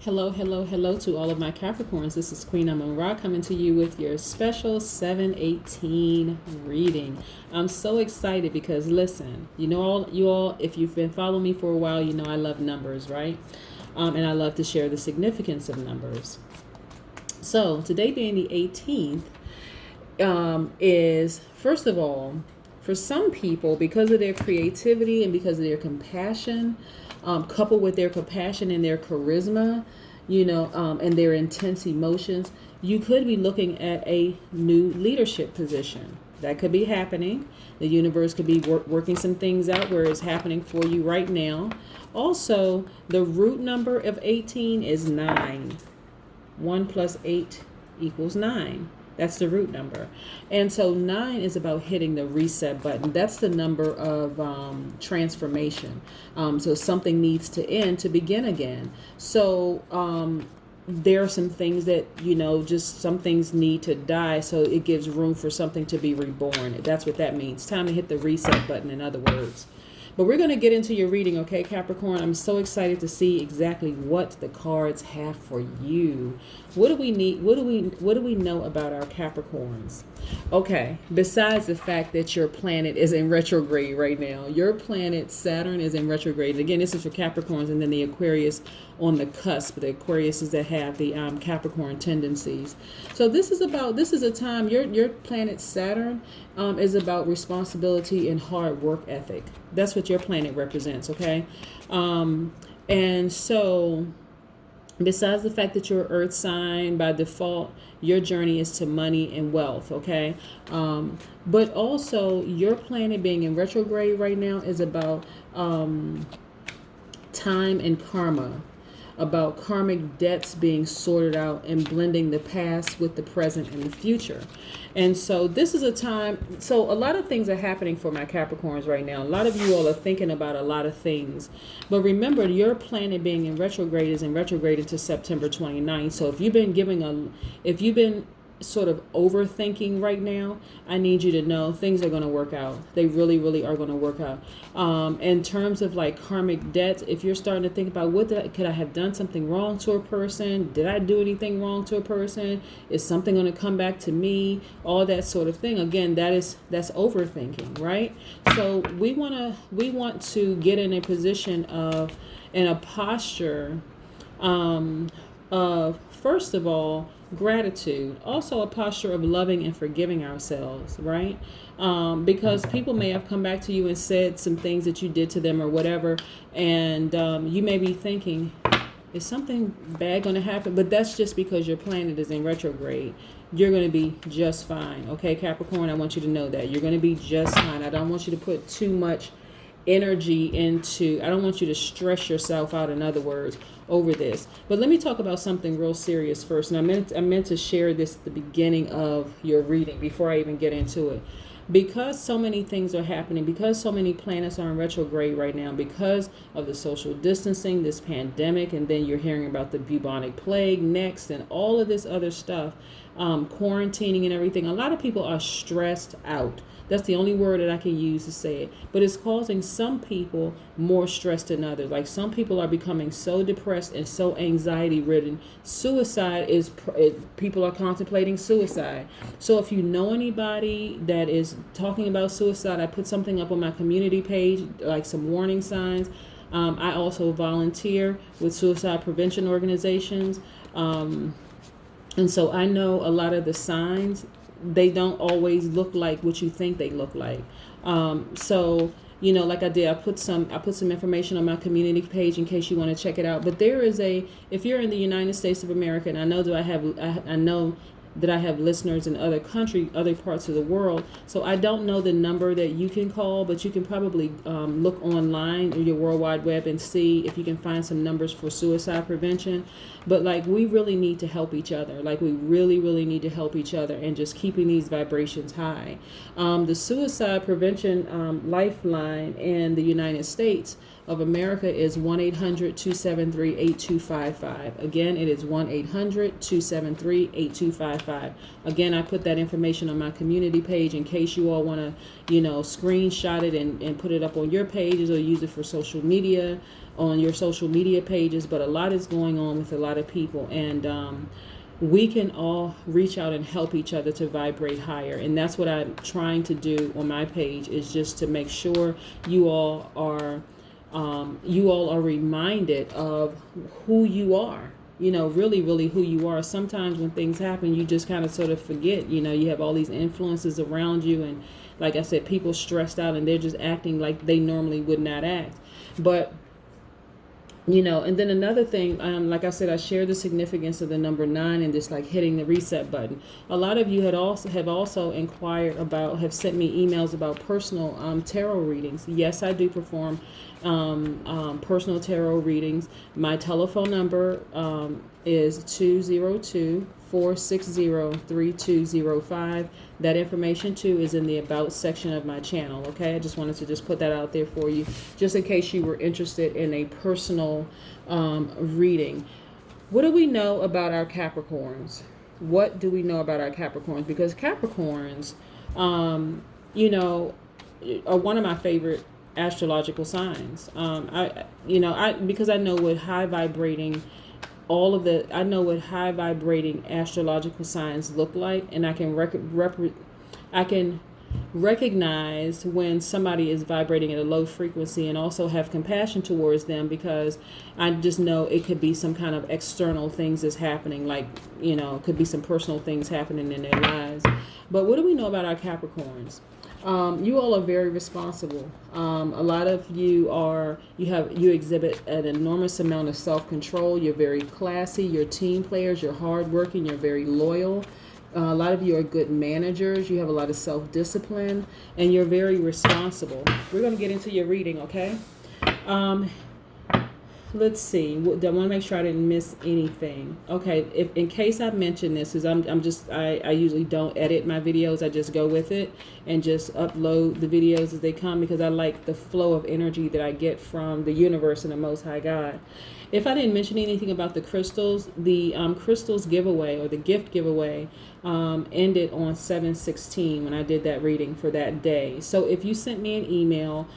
Hello, hello, hello to all of my Capricorns. This is Queen Amun Ra coming to you with your special 718 reading. I'm so excited because listen, you all, if you've been following me for a while, you know I love numbers, right? And I love to share the significance of numbers. So today being the 18th, is first of all, for some people, because of their creativity and because of their compassion, coupled with their compassion and their charisma, and their intense emotions, you could be looking at a new leadership position. That could be happening. The universe could be working some things out where it's happening for you right now. Also, the root number of 18 is 9. 1 plus 8 equals 9. That's the root number. And so 9 is about hitting the reset button. That's the number of transformation. So something needs to end to begin again. So there are some things that, just some things need to die. So it gives room for something to be reborn. That's what that means. Time to hit the reset button, in other words. But we're going to get into your reading, okay, Capricorn? I'm so excited to see exactly what the cards have for you. What do we need? What do we know about our Capricorns? Okay, besides the fact that your planet is in retrograde right now. Your planet Saturn is in retrograde. Again, this is for Capricorns, and then the Aquarius on the cusp. The Aquariuses that have the Capricorn tendencies. So this is a time, your planet Saturn is about responsibility and hard work ethic. That's what your planet represents, okay? And so besides the fact that you're an earth sign by default, your journey is to money and wealth, okay? But also your planet being in retrograde right now is about time and karma, about karmic debts being sorted out and blending the past with the present and the future. And so this is a time, so a lot of things are happening for my Capricorns right now. A lot of you all are thinking about a lot of things. But remember, your planet being in retrograde is in retrograde until September 29th. So if you've been sort of overthinking right now, I need you to know things are going to work out. They really, really are going to work out. In terms of like karmic debts, if you're starting to think about could I have done something wrong to a person? Did I do anything wrong to a person? Is something going to come back to me? All that sort of thing. Again, that's overthinking, right? So we want to get in a position in a posture of, first of all, gratitude, also a posture of loving and forgiving ourselves, right? Because people may have come back to you and said some things that you did to them or whatever, and you may be thinking, is something bad going to happen? But that's just because your planet is in retrograde. You're going to be just fine, okay, Capricorn? I want you to know that you're going to be just fine. I don't want you to put too much energy into, I don't want you to stress yourself out, in other words, over this. But let me talk about something real serious first. And I meant to share this at the beginning of your reading before I even get into it. Because so many things are happening, because so many planets are in retrograde right now, because of the social distancing, this pandemic, and then you're hearing about the bubonic plague next and all of this other stuff, quarantining and everything, a lot of people are stressed out. That's the only word that I can use to say it. But it's causing some people more stress than others. Like some people are becoming so depressed and so anxiety ridden. People are contemplating suicide. So if you know anybody that is talking about suicide, I put something up on my community page, like some warning signs. I also volunteer with suicide prevention organizations. And so I know a lot of the signs, they don't always look like what you think they look like. So, like I did, I put some information on my community page in case you want to check it out. But there is if you're in the United States of America, and I know that I have listeners in other parts of the world. So I don't know the number that you can call, but you can probably look online or your World Wide Web and see if you can find some numbers for suicide prevention. But like, we really need to help each other. Like, we really, really need to help each other and just keeping these vibrations high. The suicide prevention lifeline in the United States of America is 1-800-273-8255. Again, it is 1-800-273-8255. Again, I put that information on my community page in case you all want to, screenshot it and put it up on your pages or use it for social media, on your social media pages. But a lot is going on with a lot of people, and we can all reach out and help each other to vibrate higher. And that's what I'm trying to do on my page, is just to make sure you all are reminded of who you are, really, really who you are. Sometimes when things happen, you just kind of sort of forget, you have all these influences around you. And like I said, people stressed out and they're just acting like they normally would not act. But and then another thing, like I said, I share the significance of the number 9 and just like hitting the reset button. A lot of you have also inquired about, have sent me emails about personal tarot readings. Yes, I do perform personal tarot readings. My telephone number is 202-460-3205. That information too is in the about section of my channel. Okay, I just wanted to just put that out there for you, just in case you were interested in a personal reading. What do we know about our Capricorns? What do we know about our Capricorns? Because Capricorns, are one of my favorite astrological signs. Because I know what high vibrating astrological signs look like, and I can recognize when somebody is vibrating at a low frequency, and also have compassion towards them, because I just know it could be some kind of external things that's happening, like, it could be some personal things happening in their lives. But what do we know about our Capricorns? You all are very responsible. A lot of you you exhibit an enormous amount of self-control. You're very classy. You're team players. You're hardworking. You're very loyal. A lot of you are good managers. You have a lot of self-discipline, and you're very responsible. We're going to get into your reading, okay? Let's see. I want to make sure I didn't miss anything. Okay, if in case I mention this, is I usually don't edit my videos. I just go with it and just upload the videos as they come, because I like the flow of energy that I get from the universe and the Most High God. If I didn't mention anything about the crystals, the crystals giveaway, or the gift giveaway, ended on 7/16 when I did that reading for that day. So if you sent me an email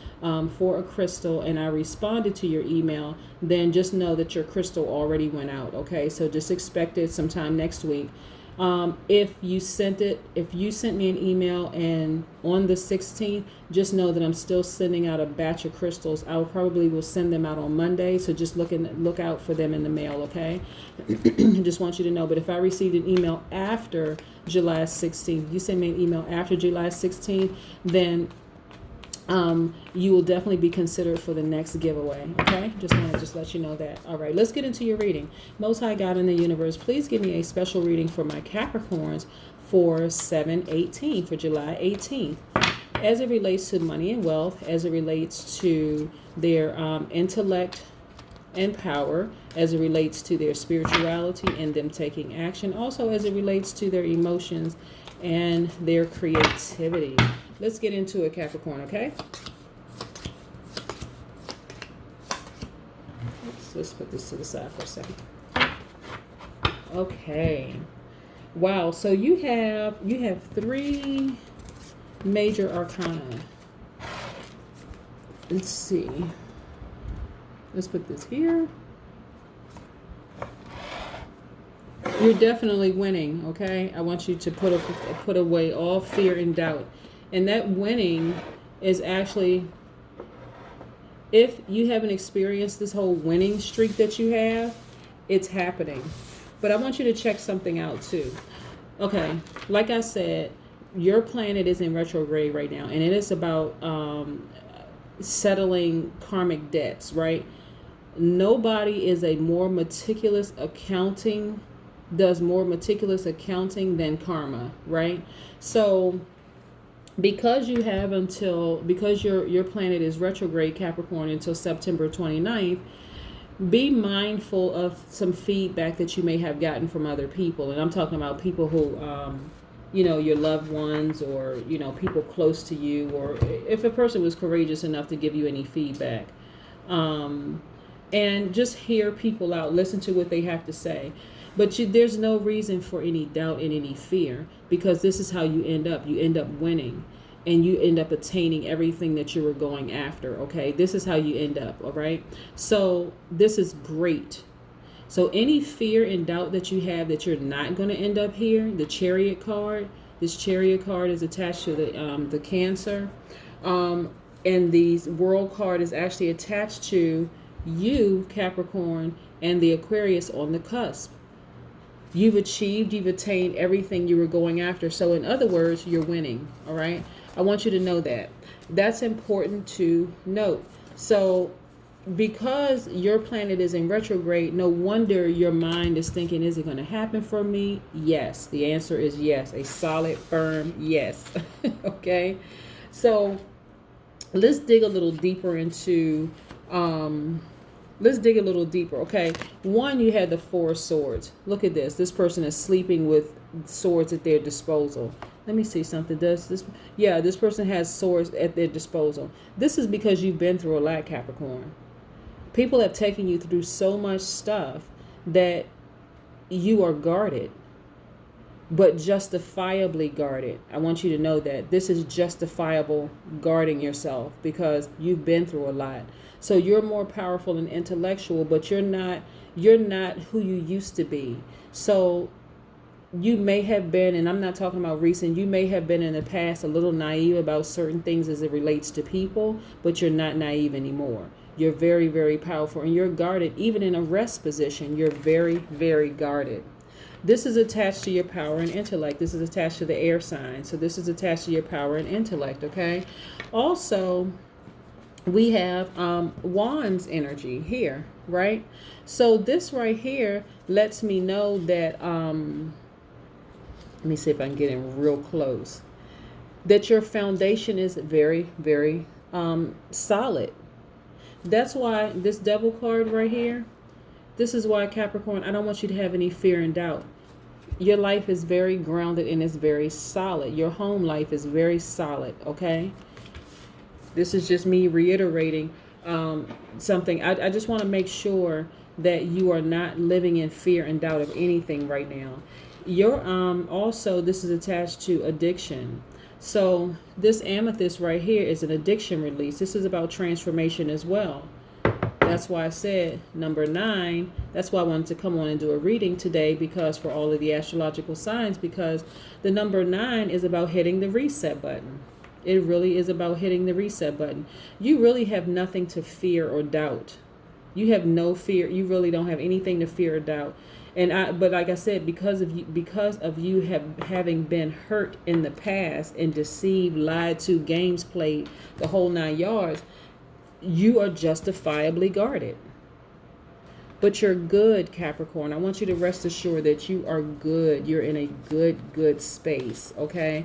for a crystal and I responded to your email, then just know that your crystal already went out. Okay, so just expect it sometime next week. If you sent me an email and on the 16th, just know that I'm still sending out a batch of crystals. I probably will send them out on Monday, so just look out for them in the mail, okay? Just want you to know. But if I received an email after July 16th, you send me an email after July 16th, then you will definitely be considered for the next giveaway. Okay, just want to let you know that. All right, let's get into your reading. Most High God in the universe, please give me a special reading for my Capricorns for 7/18, for July 18th, as it relates to money and wealth, as it relates to their intellect and power, as it relates to their spirituality and them taking action, also as it relates to their emotions and their creativity. Let's get into it, Capricorn, okay? Let's put this to the side for a second. Okay. Wow, so you have 3 major arcana. Let's see. Let's put this here. You're definitely winning, okay? I want you to put away all fear and doubt. And that winning is actually, if you haven't experienced this whole winning streak that you have, it's happening. But I want you to check something out too. Okay, like I said, your planet is in retrograde right now, and it is about settling karmic debts, right? Nobody is does more meticulous accounting than karma, right? So because your planet is retrograde, Capricorn, until September 29th, be mindful of some feedback that you may have gotten from other people. And I'm talking about people who, your loved ones, or, people close to you, or if a person was courageous enough to give you any feedback. And just hear people out, listen to what they have to say. But there's no reason for any doubt and any fear, because this is how you end up. You end up winning, and you end up attaining everything that you were going after. Okay, this is how you end up. All right, so this is great. So any fear and doubt that you have that you're not going to end up here, the Chariot card, this Chariot card is attached to the Cancer, and the World card is actually attached to you, Capricorn, and the Aquarius on the cusp. You've attained everything you were going after. So in other words, you're winning. All right. I want you to know that. That's important to note. So because your planet is in retrograde, no wonder your mind is thinking, is it going to happen for me? Yes. The answer is yes. A solid, firm yes. Okay. So let's dig a little deeper into, okay. One, you had the Four of Swords. Look at this. This person is sleeping with swords at their disposal. Let me see something. This person has swords at their disposal. This is because you've been through a lot, Capricorn. People have taken you through so much stuff that you are guarded, but justifiably guarded. I want you to know that this is justifiable guarding yourself, because you've been through a lot. So you're more powerful and intellectual, but you're not who you used to be. So you may have been, and I'm not talking about recent, you may have been in the past a little naive about certain things as it relates to people, but you're not naive anymore. You're very, very powerful, and you're guarded. Even in a rest position, you're very, very guarded. This is attached to your power and intellect. This is attached to the air sign. So this is attached to your power and intellect, okay? Also, we have Wands energy here, right? So this right here lets me know that, let me see if I can get in real close, that your foundation is very, very solid. That's why this Devil card right here, this is why, Capricorn, I don't want you to have any fear and doubt. Your life is very grounded and it's very solid. Your home life is very solid, okay? This is just me reiterating something. I just want to make sure that you are not living in fear and doubt of anything right now. You're also, this is attached to addiction. So this amethyst right here is an addiction release. This is about transformation as well. That's why I said number 9. That's why I wanted to come on and do a reading today, because for all of the astrological signs, because the number 9 is about hitting the reset button. It really is about hitting the reset button. You really have nothing to fear or doubt. You have no fear. You really don't have anything to fear or doubt. But like I said, because of you having been hurt in the past and deceived, lied to, games played, the whole 9 yards, you are justifiably guarded. But you're good, Capricorn. I want you to rest assured that you are good. You're in a good space, okay?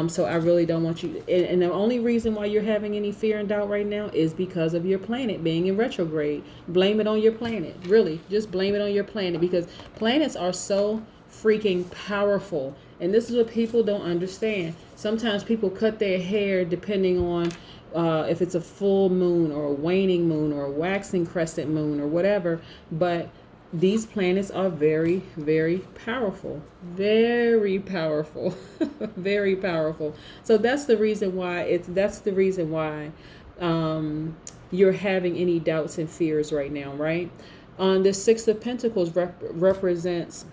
So I really don't want you, and the only reason why you're having any fear and doubt right now is because of your planet being in retrograde. Blame it on your planet. Really, just blame it on your planet, because planets are so freaking powerful. And this is what people don't understand. Sometimes people cut their hair depending on if it's a full moon or a waning moon or a waxing crescent moon or whatever. But these planets are very, very powerful. Very powerful. Very powerful. So that's the reason why you're having any doubts and fears right now, right? The 6 of Pentacles represents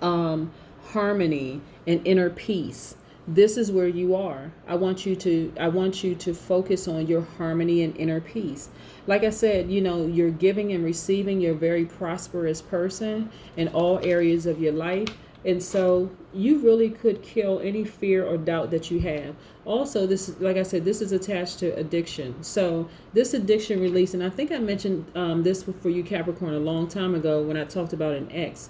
harmony and inner peace. This is where you are. I want you to focus on your harmony and inner peace. Like I said, you're giving and receiving. You're a very prosperous person in all areas of your life. And so you really could kill any fear or doubt that you have. Also, this is, like I said, this is attached to addiction. So this addiction release, and I think I mentioned this for you, Capricorn, a long time ago when I talked about an ex.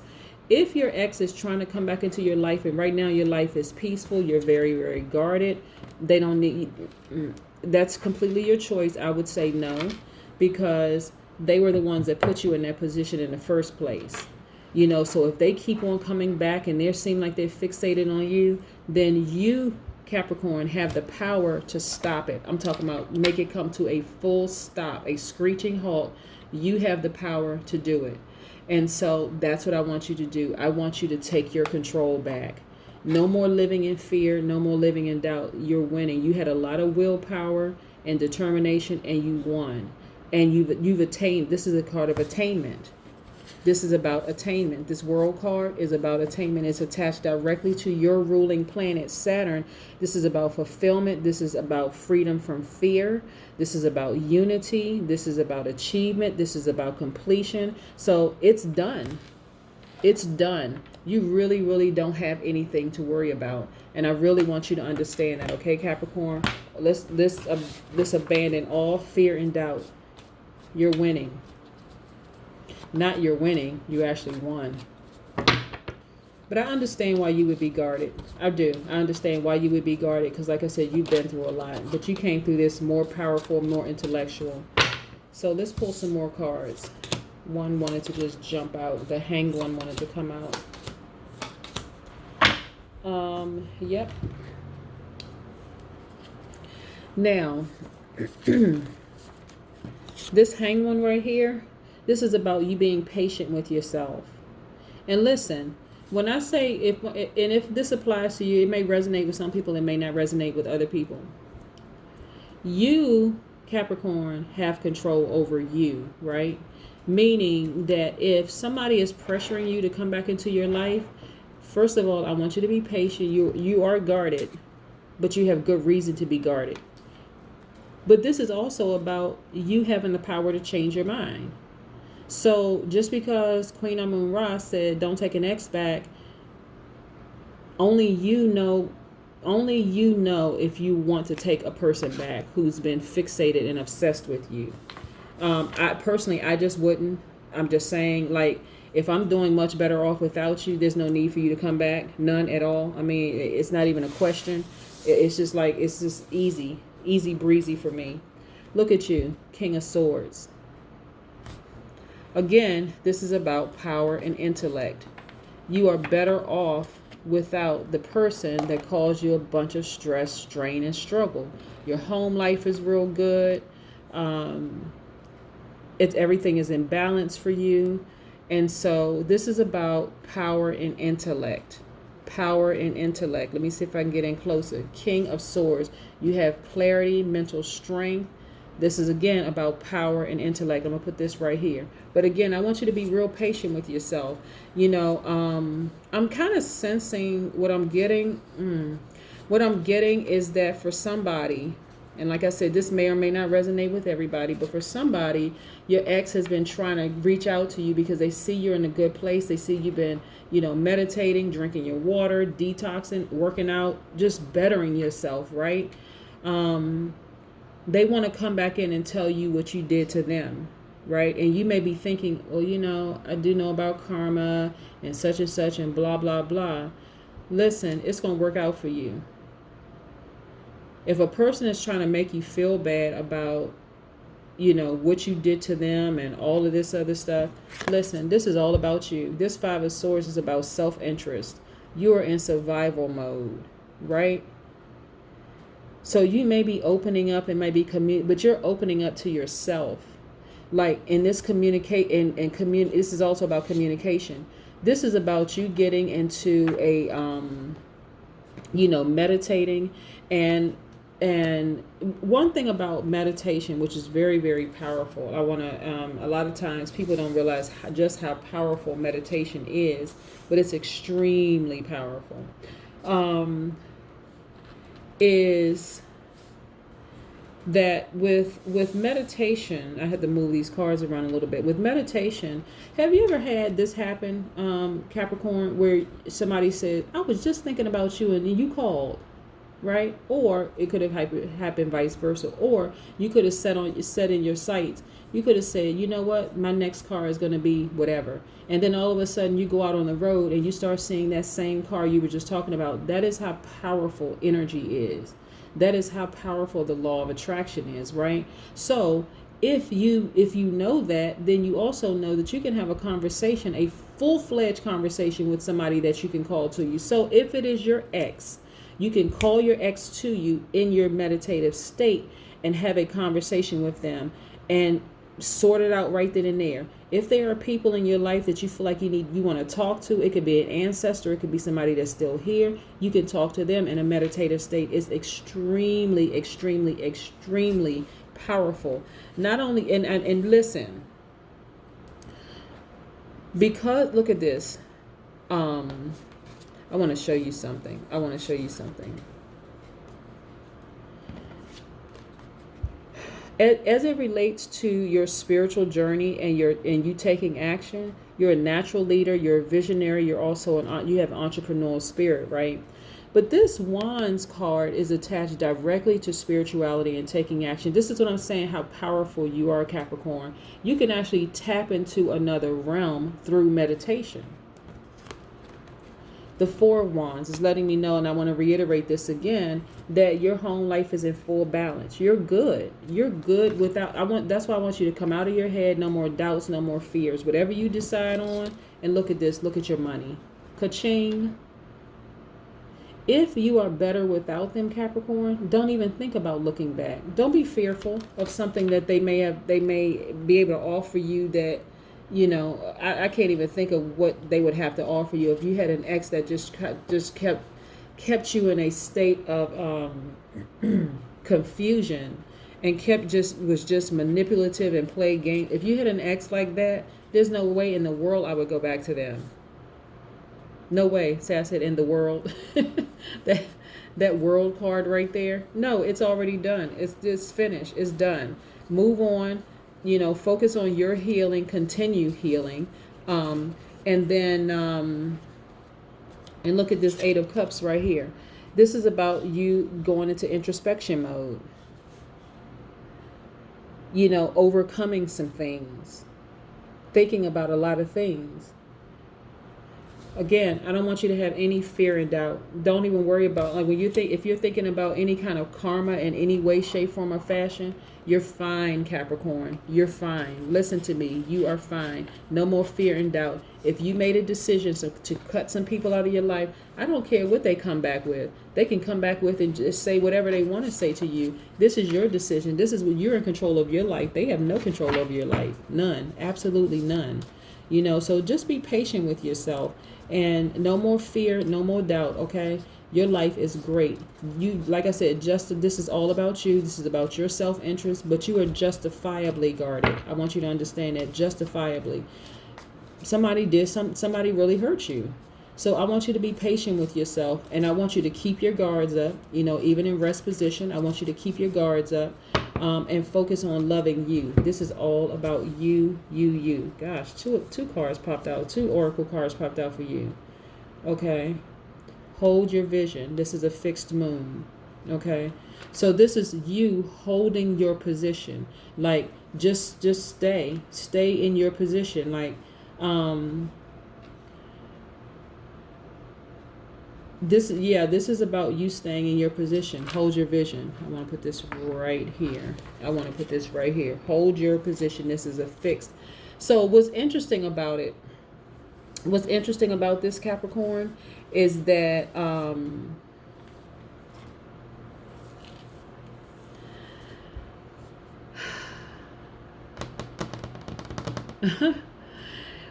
If your ex is trying to come back into your life, and right now your life is peaceful, you're very, very guarded, they don't need, that's completely your choice. I would say no, because they were the ones that put you in that position in the first place. So if they keep on coming back and they seem like they're fixated on you, then you Capricorn, have the power to stop it. I'm talking about make it come to a full stop, a screeching halt. You have the power to do it. And so that's what I want you to do. I want you to take your control back. No more living in fear. No more living in doubt. You're winning. You had a lot of willpower and determination, and you won. And you've attained. This is a card of attainment. This is about attainment. This world card is about attainment. It's attached directly to your ruling planet, Saturn. This is about fulfillment. This is about freedom from fear. This is about unity. This is about achievement. This is about completion. So it's done. It's done. You really, really don't have anything to worry about. And I really want you to understand that, okay, Capricorn? Let's abandon all fear and doubt. You're winning. Not you're winning, you actually won. But I understand why you would be guarded. I do. I understand why you would be guarded because, like I said, you've been through a lot. But you came through this more powerful, more intellectual. So let's pull some more cards. One wanted to just jump out. The Hanged One wanted to come out. Yep. Now, this Hanged One right here, this is about you being patient with yourself. And listen, when I say if this applies to you, it may resonate with some people, it may not resonate with other people. You, Capricorn, have control over you, right? Meaning that if somebody is pressuring you to come back into your life, first of all, I want you to be patient. You are guarded, but you have good reason to be guarded. But this is also about you having the power to change your mind. So just because Queen Amun Ra said don't take an ex back, only you know if you want to take a person back who's been fixated and obsessed with you. I just wouldn't. I'm just saying, like, if I'm doing much better off without you, there's no need for you to come back. None at all. I mean, it's not even a question. It's just like, it's just easy breezy for me. Look at you, King of Swords. Again, this is about power and intellect. You are better off without the person that caused you a bunch of stress, strain, and struggle. Your home life is real good. Everything is in balance for you. And so this is about power and intellect. Power and intellect. Let me see if I can get in closer. King of Swords. You have clarity, mental strength. This is, again, about power and intellect. I'm going to put this right here. But again, I want you to be real patient with yourself. You know, I'm kind of sensing what I'm getting. What I'm getting is that for somebody, and like I said, this may or may not resonate with everybody, but for somebody, your ex has been trying to reach out to you because they see you're in a good place. They see you've been, meditating, drinking your water, detoxing, working out, just bettering yourself, right? They want to come back in and tell you what you did to them, right? And you may be thinking, well, I do know about karma and such and blah, blah, blah. Listen, it's going to work out for you. If a person is trying to make you feel bad about, what you did to them and all of this other stuff, listen, this is all about you. This Five of Swords is about self-interest. You are in survival mode, right? So you may be opening up and maybe but you're opening up to yourself. Like in this this is also about communication. This is about you getting into a, meditating. And one thing about meditation, which is very, very powerful, a lot of times people don't realize just how powerful meditation is, but it's extremely powerful. Is that with meditation, I had to move these cards around a little bit. With meditation, have you ever had this happen, Capricorn, where somebody said, I was just thinking about you and you called, right? Or it could have happened vice versa. Or you could have set in your sights, you could have said, you know what, my next car is going to be whatever. And then all of a sudden you go out on the road and you start seeing that same car you were just talking about. That is how powerful energy is. That is how powerful the law of attraction is, right? So if you know that, then you also know that you can have a conversation, a full-fledged conversation with somebody that you can call to you. So if it is your ex, You can call your ex to you in your meditative state and have a conversation with them and sort it out right then and there. If there are people in your life that you feel like you want to talk to, it could be an ancestor, it could be somebody that's still here. You can talk to them in a meditative state. It's extremely, extremely, extremely powerful. Not only and listen, because look at this. I want to show you something. As it relates to your spiritual journey and you taking action, you're a natural leader, you're a visionary, you're also you have entrepreneurial spirit, right? But this Wands card is attached directly to spirituality and taking action. This is what I'm saying, how powerful you are, Capricorn. You can actually tap into another realm through meditation. The Four of Wands is letting me know, and I want to reiterate this again, that your home life is in full balance. You're good. You're good without, that's why I want you to come out of your head. No more doubts, no more fears. Whatever you decide on, and look at this, look at your money. Ka-ching. If you are better without them, Capricorn, don't even think about looking back. Don't be fearful of something that they may be able to offer you that, I can't even think of what they would have to offer you. If you had an ex that just kept you in a state of confusion and was just manipulative and played games. If you had an ex like that, there's no way in the world I would go back to them. No way. Say I said in the world. that world card right there. No, it's already done. It's just finished. It's done. Move on. Focus on your healing. Continue healing. And then and look at this Eight of Cups right here. This is about you going into introspection mode. Overcoming some things. Thinking about a lot of things. Again, I don't want you to have any fear and doubt. Don't even worry about, like, if you're thinking about any kind of karma in any way, shape, form, or fashion, you're fine, Capricorn. You're fine. Listen to me. You are fine. No more fear and doubt. If you made a decision to cut some people out of your life, I don't care what they come back with. They can come back with and just say whatever they want to say to you. This is your decision. This is what you're in control of your life. They have no control over your life. None. Absolutely none. So just be patient with yourself. And no more fear, no more doubt, okay? Your life is great. You, like I said, this is all about you. This is about your self-interest, but you are justifiably guarded. I want you to understand that, justifiably. Somebody really hurt you. So I want you to be patient with yourself, and I want you to keep your guards up, even in rest position. I want you to keep your guards up and focus on loving you. This is all about you. Gosh, two cards popped out. Two oracle cards popped out for you. Okay. Hold your vision. This is a fixed moon. Okay. So this is you holding your position. Like, just stay in your position. Like, this is about you staying in your position. Hold your vision. I want to put this right here. Hold your position. This is a fixed. So what's interesting about this, Capricorn, is that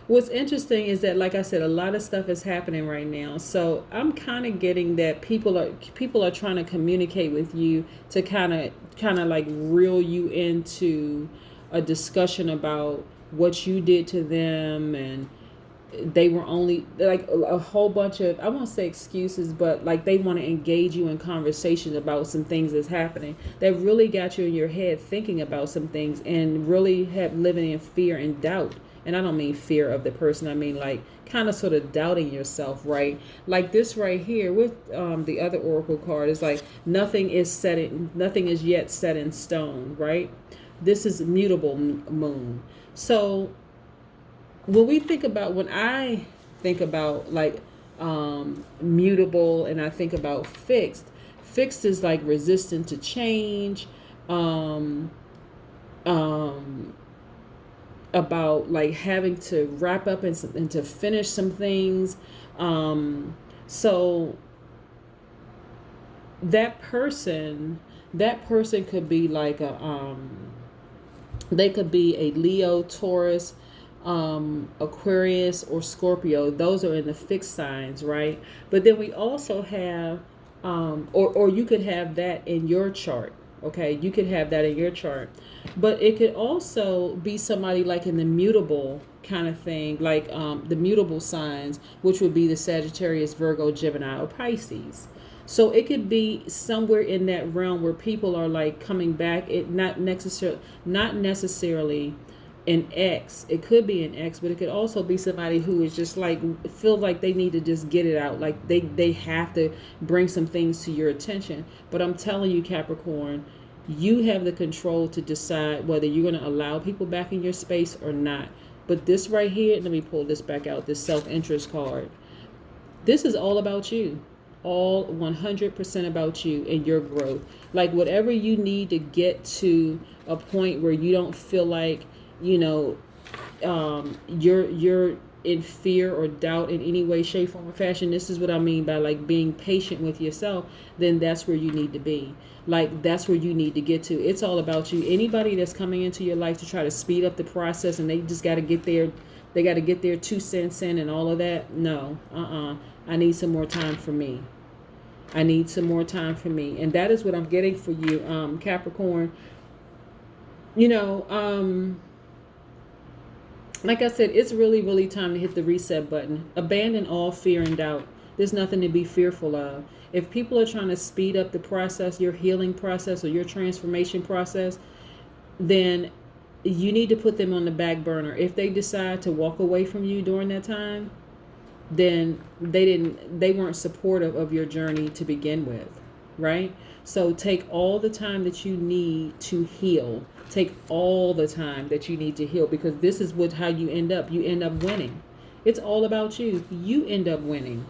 what's interesting is that, like I said, a lot of stuff is happening right now. So I'm kind of getting that people are trying to communicate with you to kind of like reel you into a discussion about what you did to them, and they were only like a whole bunch of, I won't say excuses, but like they want to engage you in conversations about some things that's happening that really got you in your head thinking about some things and really have living in fear and doubt. And I don't mean fear of the person. I mean like kind of sort of doubting yourself, right? Like this right here with the other oracle card is like nothing is yet set in stone, right? This is mutable moon. So when I think about like mutable, and I think about fixed is like resistant to change, about like having to wrap up and to finish some things. So that person could be like a they could be a Leo, Taurus, Aquarius, or Scorpio. Those are in the fixed signs, right? But then we also have, or you could have that in your chart. Okay, you could have that in your chart, but it could also be somebody like in the mutable kind of thing, like the mutable signs, which would be the Sagittarius, Virgo, Gemini, or Pisces. So it could be somewhere in that realm where people are like coming back. It not necessarily an ex. It could be an ex, but it could also be somebody who is just like feel like they need to just get it out. Like they have to bring some things to your attention. But I'm telling you, Capricorn, you have the control to decide whether you're going to allow people back in your space or not. But this right here, let me pull this back out, this self-interest card. This is all about you. All 100% about you and your growth. Like whatever you need to get to a point where you don't feel like, you know, you're in fear or doubt in any way, shape, form, or fashion. This is what I mean by like being patient with yourself. Then that's where you need to be. Like that's where you need to get to. It's all about you. Anybody that's coming into your life to try to speed up the process and they just got to get there, they got to get their 2 cents in and all of that. No, I need some more time for me. I need some more time for me. And that is what I'm getting for you, Capricorn. You know, like I said, it's really, really time to hit the reset button. Abandon all fear and doubt. There's nothing to be fearful of. If people are trying to speed up the process, your healing process or your transformation process, then you need to put them on the back burner. If they decide to walk away from you during that time, then they weren't supportive of your journey to begin with, right? So take all the time that you need to heal. Take all the time that you need to heal, because this is how you end up. You end up winning. It's all about you. You end up winning.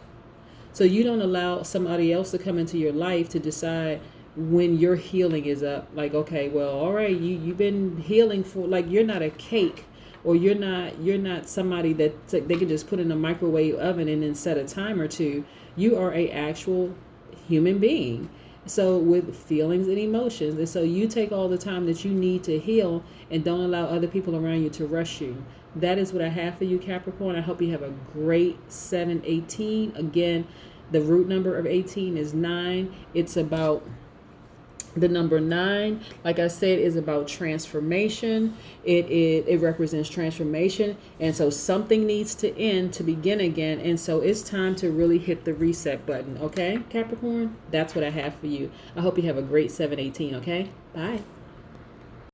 So you don't allow somebody else to come into your life to decide when your healing is up. Like, okay, well, all right, you've been healing for, like, you're not a cake, or you're not somebody that they can just put in a microwave oven and then set a timer to. You are a actual human being, so with feelings and emotions. And so you take all the time that you need to heal and don't allow other people around you to rush you. That is what I have for you, Capricorn. I hope you have a great 7/18. Again, the root number of 18 is 9. It's about the number 9, like I said, is about transformation. It represents transformation. And so something needs to end to begin again. And so it's time to really hit the reset button. Okay, Capricorn? That's what I have for you. I hope you have a great 7/18. Okay? Bye.